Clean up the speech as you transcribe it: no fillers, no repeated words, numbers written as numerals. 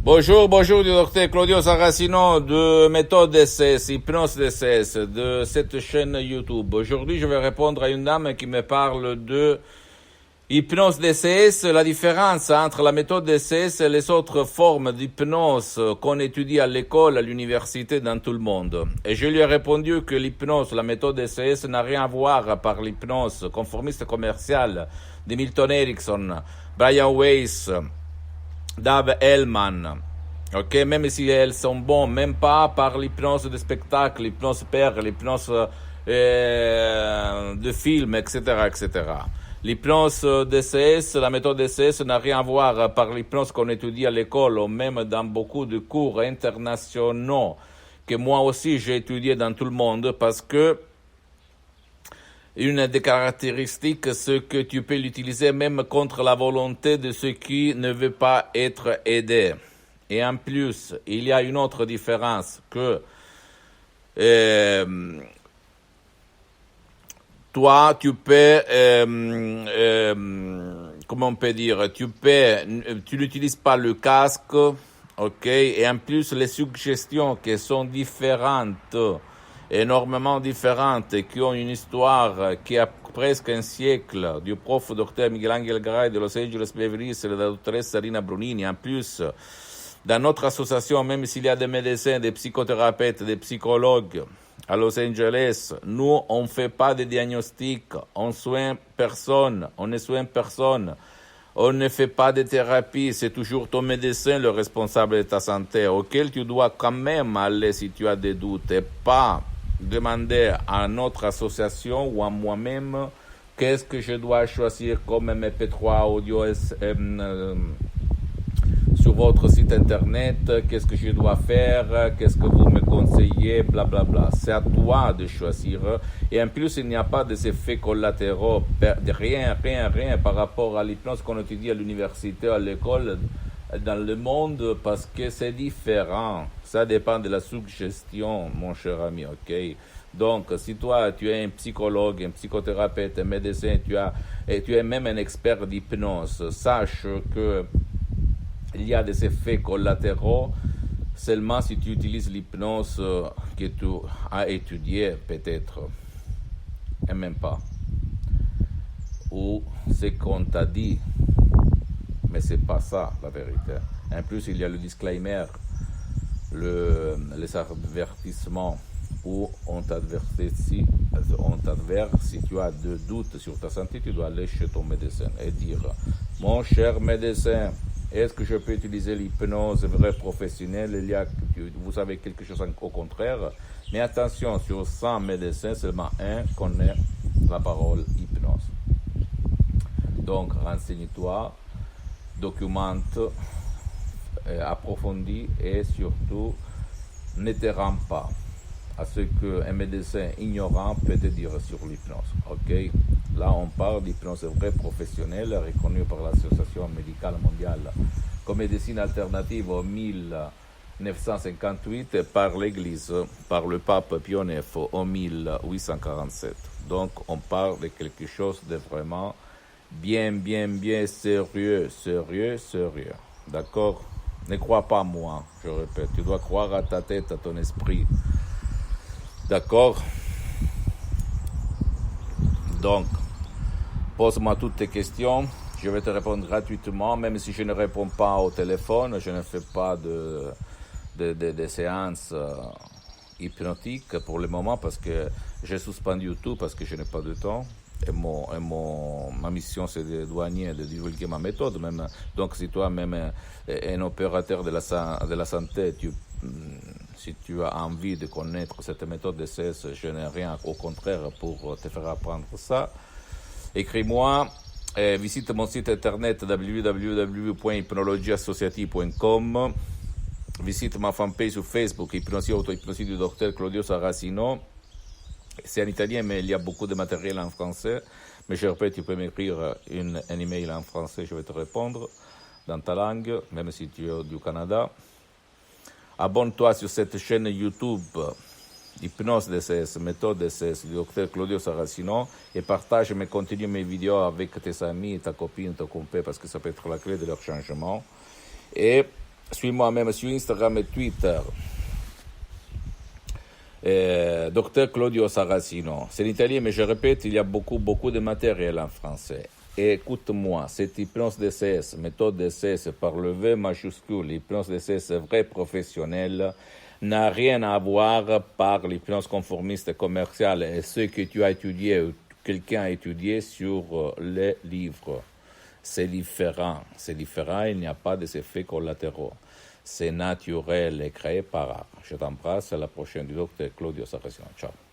Bonjour, bonjour du docteur Claudio Saracino de Méthode DCS, Hypnose DCS, de cette chaîne YouTube. Aujourd'hui, je vais répondre à une dame qui me parle de Hypnose DCS, la différence entre la méthode DCS et les autres formes d'hypnose qu'on étudie à l'école, à l'université, dans tout le monde. Et je lui ai répondu que l'hypnose, la méthode DCS, n'a rien à voir par l'hypnose conformiste commerciale de Milton Erickson, Brian Weiss, Dave Hellman, ok, même si elles sont bonnes, même pas par l'hypnose de spectacle, l'hypnose père, l'hypnose de film, etc., etc. L'hypnose DCS, la méthode DCS n'a rien à voir par l'hypnose qu'on étudie à l'école ou même dans beaucoup de cours internationaux que moi aussi j'ai étudié dans tout le monde parce que une des caractéristiques, c'est que tu peux l'utiliser même contre la volonté de ceux qui ne veulent pas être aidés. Et en plus, il y a une autre différence que toi, tu peux, comment on peut dire, tu n'utilises pas le casque, ok, et en plus les suggestions qui sont différentes, énormément différentes, et qui ont une histoire qui a presque un siècle, du prof docteur Miguel Angel Gray de Los Angeles Beverly Hills et de la doctoresse Rina Brunini. En plus, dans notre association, même s'il y a des médecins, des psychothérapeutes, des psychologues à Los Angeles, nous, on ne fait pas de diagnostic, on soigne personne, on ne soigne personne. On ne fait pas de thérapie, c'est toujours ton médecin le responsable de ta santé, auquel tu dois quand même aller si tu as des doutes, et pas demander à notre association ou à moi-même qu'est-ce que je dois choisir comme MP3 audio sur votre site internet, qu'est-ce que je dois faire, qu'est-ce que vous me conseillez, bla bla bla. C'est à toi de choisir. Et en plus, il n'y a pas des effets collatéraux, rien par rapport à l'hypnose qu'on étudie à l'université, à l'école, dans le monde, parce que c'est différent. Ça dépend de la suggestion, mon cher ami, ok? Donc, si toi, tu es un psychologue, un psychothérapeute, un médecin, et tu es même un expert d'hypnose, sache que il y a des effets collatéraux seulement si tu utilises l'hypnose que tu as étudiée, peut-être, et même pas. Ou ce qu'on t'a dit, mais c'est pas ça la vérité. En plus, il y a le disclaimer, les avertissements où on t'advertit si tu as des doutes sur ta santé, tu dois aller chez ton médecin et dire « Mon cher médecin, est-ce que je peux utiliser l'hypnose vraie professionnelle? Vous savez quelque chose au contraire. Mais attention, sur 100 médecins, seulement un connaît la parole hypnose. Donc, renseigne-toi, documente, approfondis et surtout, ne te rends pas à ce qu'un médecin ignorant peut te dire sur l'hypnose. Ok? Là, on parle d'hypnose vraie professionnelle reconnue par l'Association médicale mondiale comme médecine alternative en 1958 et par l'Église, par le pape Pie IX en 1847. Donc, on parle de quelque chose de vraiment bien sérieux. D'accord? Ne crois pas à moi, je répète. Tu dois croire à ta tête, à ton esprit. D'accord? Donc, pose-moi toutes tes questions, je vais te répondre gratuitement, même si je ne réponds pas au téléphone, je ne fais pas de séances hypnotiques pour le moment parce que j'ai suspendu tout parce que je n'ai pas de temps. Et ma mission, c'est de douanier, de divulguer ma méthode. Même. Donc, si toi-même es un opérateur de la santé, si tu as envie de connaître cette méthode de DCS, je n'ai rien au contraire pour te faire apprendre ça. Écris-moi, visite mon site internet www.hypnologieassociative.com, visite ma fanpage sur Facebook, Hypnosie Auto-Hypnosie du docteur Claudio Saracino. C'est en italien, mais il y a beaucoup de matériel en français. Mais je répète, tu peux m'écrire un email en français, je vais te répondre dans ta langue, même si tu es du Canada. Abonne-toi sur cette chaîne YouTube, Hypnose DCS, méthode DCS du docteur Claudio Saracino, et partage mes contenus, mes vidéos avec tes amis, ta copine, ton compère, parce que ça peut être la clé de leur changement. Et Suis-moi même sur Instagram et Twitter. Docteur Claudio Saracino. C'est l'italien, mais je répète, il y a beaucoup de matériel en français. Et écoute-moi, cette hypnose DCS, méthode DCS par le V majuscule, l'hypnose DCS vrai professionnel, n'a rien à voir par l'hypnose conformiste commerciale et ce que tu as étudié ou quelqu'un a étudié sur les livres. C'est différent, il n'y a pas d'effets collatéraux. C'est naturel et créé par art. Je t'embrasse, à la prochaine du docteur Claudio Saracino. Ciao.